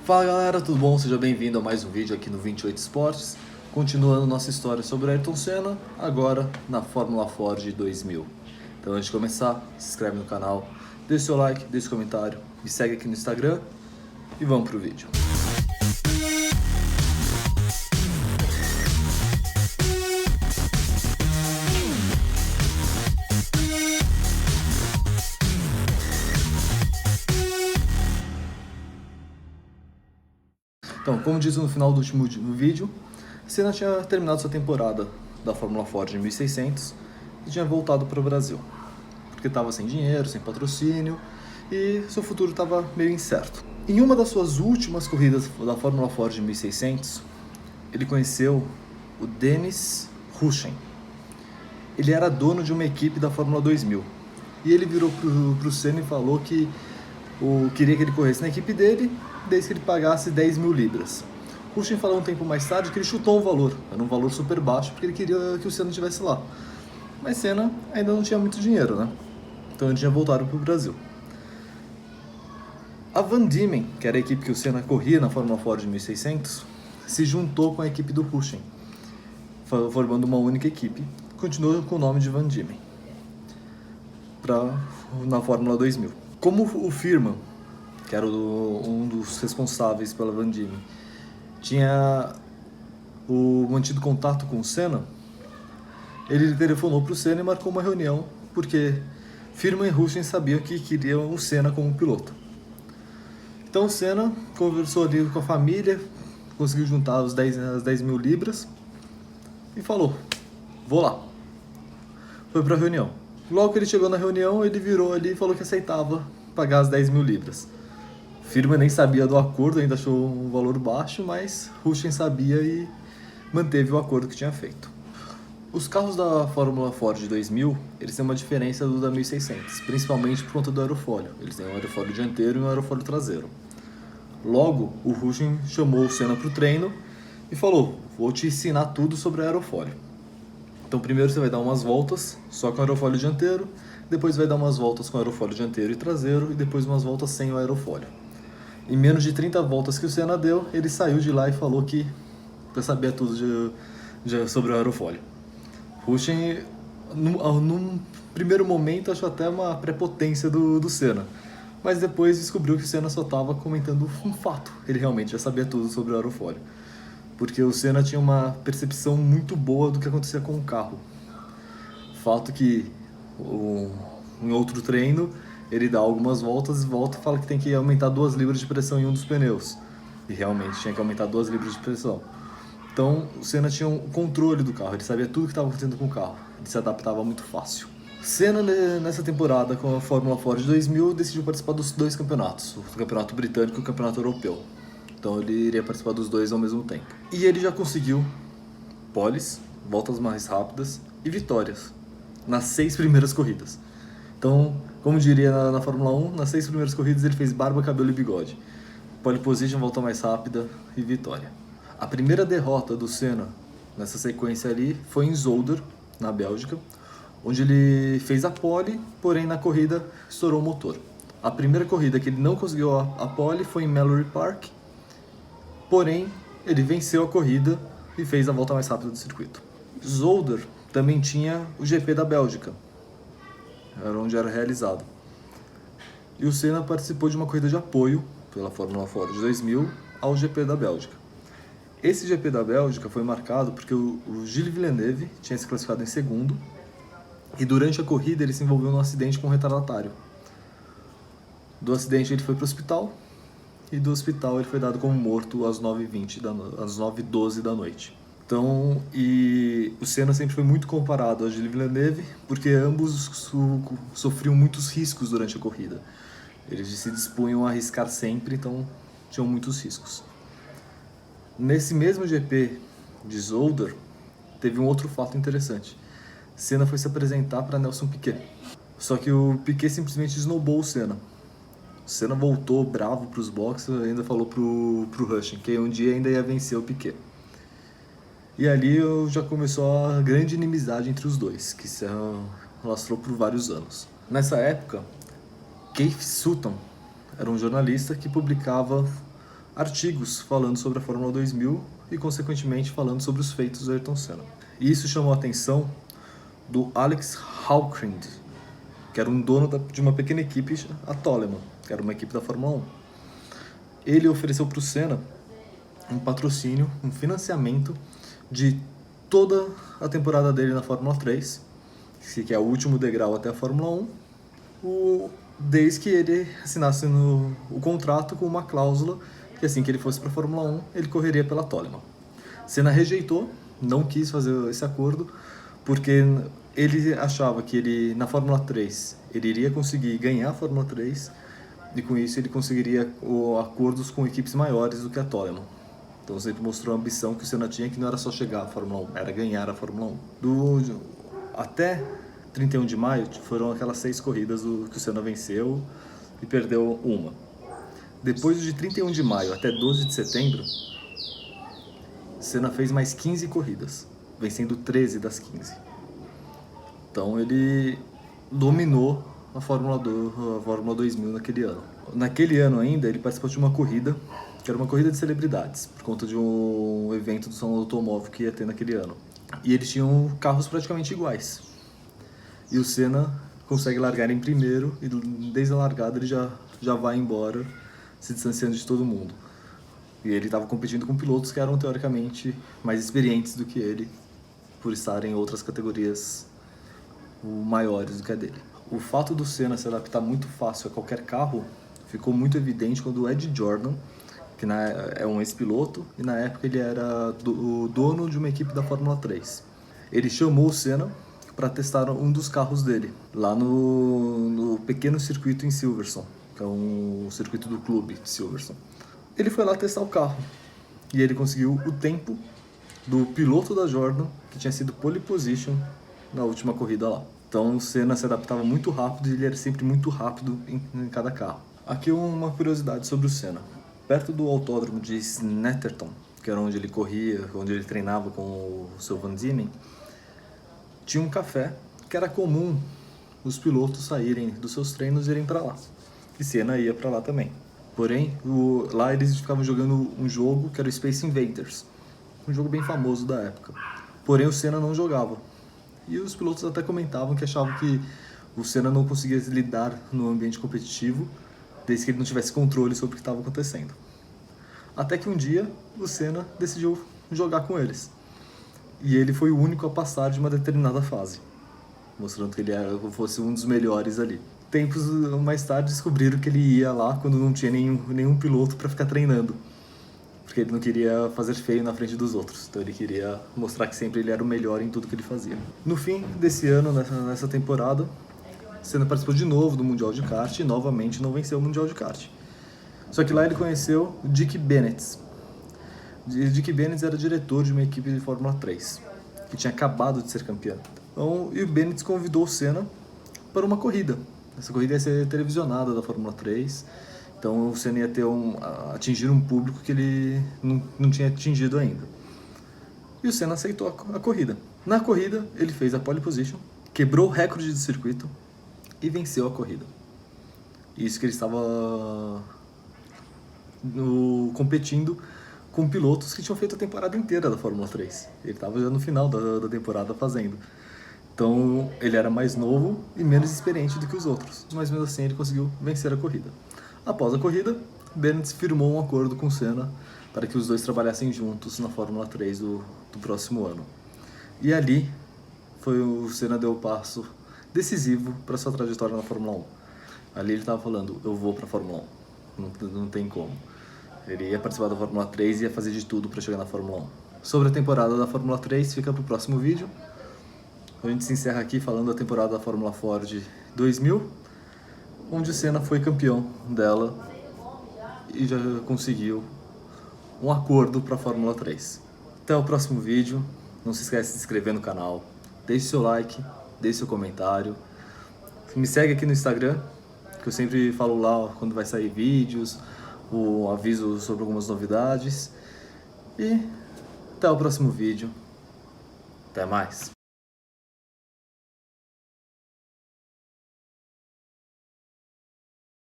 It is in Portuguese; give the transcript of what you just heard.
Fala galera, tudo bom? Seja bem-vindo a mais um vídeo aqui no 28 Esportes. Continuando nossa história sobre Ayrton Senna, agora na Fórmula Ford 2000. Então antes de começar, se inscreve no canal, deixa seu like, deixa seu comentário, me segue aqui no Instagram e vamos pro vídeo. Então, como disse no final do último vídeo, Senna tinha terminado sua temporada da Fórmula Ford em 1600 e tinha voltado para o Brasil, porque estava sem dinheiro, sem patrocínio e seu futuro estava meio incerto. Em uma das suas últimas corridas da Fórmula Ford em 1600, ele conheceu o Dennis Ruschen. Ele era dono de uma equipe da Fórmula 2000 e ele virou para o Senna e falou que queria que ele corresse na equipe dele, desde que ele pagasse 10 mil libras. Ruschen falou um tempo mais tarde que ele chutou um valor, era um valor super baixo, porque ele queria que o Senna estivesse lá. Mas Senna ainda não tinha muito dinheiro, né? Então ele tinha voltado para o Brasil. A Van Diemen, que era a equipe que o Senna corria na Fórmula Ford em 1600, se juntou com a equipe do Ruschen, formando uma única equipe. Continuou com o nome de Van Diemen na Fórmula 2000. Como o Firman, que era um dos responsáveis pela Van Diemen, tinha mantido contato com o Senna, ele telefonou para o Senna e marcou uma reunião, porque Firman e Ruschen sabiam que queriam o Senna como piloto. Então o Senna conversou ali com a família, conseguiu juntar as 10 mil libras e falou: vou lá. Foi para a reunião. Logo que ele chegou na reunião, ele virou ali e falou que aceitava pagar as 10 mil libras. Firman nem sabia do acordo, ainda achou um valor baixo, mas Ruschen sabia e manteve o acordo que tinha feito. Os carros da Fórmula Ford 2000, eles têm uma diferença do da 1600, principalmente por conta do aerofólio. Eles têm um aerofólio dianteiro e um aerofólio traseiro. Logo, o Ruschen chamou o Senna para o treino e falou: vou te ensinar tudo sobre aerofólio. Então primeiro você vai dar umas voltas só com o aerofólio dianteiro, depois vai dar umas voltas com o aerofólio dianteiro e traseiro e depois umas voltas sem o aerofólio. Em menos de 30 voltas que o Senna deu, ele saiu de lá e falou que já sabia tudo sobre o aerofólio. Ruschen, num primeiro momento, achou até uma prepotência do Senna, mas depois descobriu que o Senna só estava comentando um fato. Ele realmente já sabia tudo sobre o aerofólio, porque o Senna tinha uma percepção muito boa do que acontecia com o carro. Fato que em outro treino ele dá algumas voltas e volta e fala que tem que aumentar 2 libras de pressão em um dos pneus. E realmente tinha que aumentar 2 libras de pressão. Então o Senna tinha um controle do carro, ele sabia tudo o que estava acontecendo com o carro. Ele se adaptava muito fácil. Senna, nessa temporada com a Fórmula Ford 2000, decidiu participar dos dois campeonatos, o campeonato britânico e o campeonato europeu. Então ele iria participar dos dois ao mesmo tempo. E ele já conseguiu poles, voltas mais rápidas e vitórias nas 6 primeiras corridas. Então, como diria na Fórmula 1, nas 6 primeiras corridas ele fez barba, cabelo e bigode. Pole position, volta mais rápida e vitória. A primeira derrota do Senna nessa sequência ali foi em Zolder, na Bélgica, onde ele fez a pole, porém na corrida estourou o motor. A primeira corrida que ele não conseguiu a pole foi em Mallory Park, porém ele venceu a corrida e fez a volta mais rápida do circuito. Zolder também tinha o GP da Bélgica, era onde era realizado. E o Senna participou de uma corrida de apoio pela Fórmula Ford 2000 ao GP da Bélgica. Esse GP da Bélgica foi marcado porque o Gilles Villeneuve tinha se classificado em segundo e durante a corrida ele se envolveu num acidente com um retardatário. Do acidente ele foi para o hospital e do hospital ele foi dado como morto às 9h20, às 9h12 da noite. Então, e o Senna sempre foi muito comparado a Gilles Villeneuve, porque ambos sofriam muitos riscos durante a corrida. Eles se dispunham a arriscar sempre, então tinham muitos riscos. Nesse mesmo GP de Zolder, teve um outro fato interessante. Senna foi se apresentar para Nelson Piquet. Só que o Piquet simplesmente esnobou o Senna. O Senna voltou bravo para os boxes e ainda falou pro Ruschen que um dia ainda ia vencer o Piquet. E ali já começou a grande inimizade entre os dois, que se alastrou por vários anos. Nessa época, Keith Sutton era um jornalista que publicava artigos falando sobre a Fórmula 2000 e, consequentemente, falando sobre os feitos do Ayrton Senna. E isso chamou a atenção do Alex Hawkwind, que era um dono de uma pequena equipe, a Toleman, que era uma equipe da Fórmula 1. Ele ofereceu para o Senna um patrocínio, um financiamento de toda a temporada dele na Fórmula 3, que é o último degrau até a Fórmula 1, desde que ele assinasse o contrato com uma cláusula que assim que ele fosse para a Fórmula 1, ele correria pela Toleman. Senna rejeitou, não quis fazer esse acordo, porque ele achava que ele, na Fórmula 3, ele iria conseguir ganhar a Fórmula 3 e com isso ele conseguiria acordos com equipes maiores do que a Toleman. Então sempre mostrou a ambição que o Senna tinha, que não era só chegar à Fórmula 1, era ganhar a Fórmula 1. Até 31 de maio foram aquelas 6 corridas que o Senna venceu e perdeu uma. Depois de 31 de maio até 12 de setembro, Senna fez mais 15 corridas, vencendo 13 das 15. Então ele dominou a Fórmula 2000 naquele ano. Naquele ano ainda ele participou de uma corrida, que era uma corrida de celebridades, por conta de um evento do Salão do Automóvel que ia ter naquele ano. E eles tinham carros praticamente iguais. E o Senna consegue largar em primeiro e desde a largada ele já vai embora, se distanciando de todo mundo. E ele estava competindo com pilotos que eram teoricamente mais experientes do que ele, por estarem em outras categorias maiores do que a dele. O fato do Senna se adaptar muito fácil a qualquer carro ficou muito evidente quando o Ed Jordan, que é um ex-piloto, e na época ele era o dono de uma equipe da Fórmula 3. Ele chamou o Senna para testar um dos carros dele, lá no pequeno circuito em Silverstone, que é um circuito do clube de Silverstone. Ele foi lá testar o carro, e ele conseguiu o tempo do piloto da Jordan, que tinha sido pole position na última corrida lá. Então o Senna se adaptava muito rápido e ele era sempre muito rápido em cada carro. Aqui uma curiosidade sobre o Senna. Perto do autódromo de Snetterton, que era onde ele corria, onde ele treinava com o seu Van Diemen, tinha um café que era comum os pilotos saírem dos seus treinos e irem para lá. E Senna ia para lá também. Porém, lá eles ficavam jogando um jogo que era o Space Invaders, um jogo bem famoso da época. Porém, o Senna não jogava. E os pilotos até comentavam que achavam que o Senna não conseguia lidar no ambiente competitivo, desde que ele não tivesse controle sobre o que estava acontecendo. Até que um dia, o Senna decidiu jogar com eles. E ele foi o único a passar de uma determinada fase, mostrando que ele fosse um dos melhores ali. Tempos mais tarde descobriram que ele ia lá quando não tinha nenhum piloto para ficar treinando, porque ele não queria fazer feio na frente dos outros, então ele queria mostrar que sempre ele era o melhor em tudo que ele fazia. No fim desse ano, nessa temporada, Senna participou de novo do Mundial de Kart e novamente não venceu o Mundial de Kart. Só que lá ele conheceu Dick Bennett. Dick Bennett era diretor de uma equipe de Fórmula 3, que tinha acabado de ser campeão. Então, e o Bennett convidou o Senna para uma corrida. Essa corrida ia ser televisionada da Fórmula 3, então o Senna ia atingir um público que ele não tinha atingido ainda. E o Senna aceitou a corrida. Na corrida, ele fez a pole position, quebrou o recorde de circuito e venceu a corrida. Isso que ele estava competindo com pilotos que tinham feito a temporada inteira da Fórmula 3. Ele estava já no final da temporada fazendo. Então ele era mais novo e menos experiente do que os outros, mas mesmo assim ele conseguiu vencer a corrida. Após a corrida, Bennett firmou um acordo com Senna para que os dois trabalhassem juntos na Fórmula 3 do próximo ano. E ali o Senna deu o passo decisivo para sua trajetória na Fórmula 1. Ali ele estava falando, eu vou para a Fórmula 1, não tem como. Ele ia participar da Fórmula 3 e ia fazer de tudo para chegar na Fórmula 1. Sobre a temporada da Fórmula 3, fica para o próximo vídeo. A gente se encerra aqui falando da temporada da Fórmula Ford 2000, onde o Senna foi campeão dela e já conseguiu um acordo para a Fórmula 3. Até o próximo vídeo. Não se esqueça de se inscrever no canal, deixe seu like, deixe seu comentário. Me segue aqui no Instagram, que eu sempre falo lá quando vai sair vídeos, o aviso sobre algumas novidades. E até o próximo vídeo. Até mais.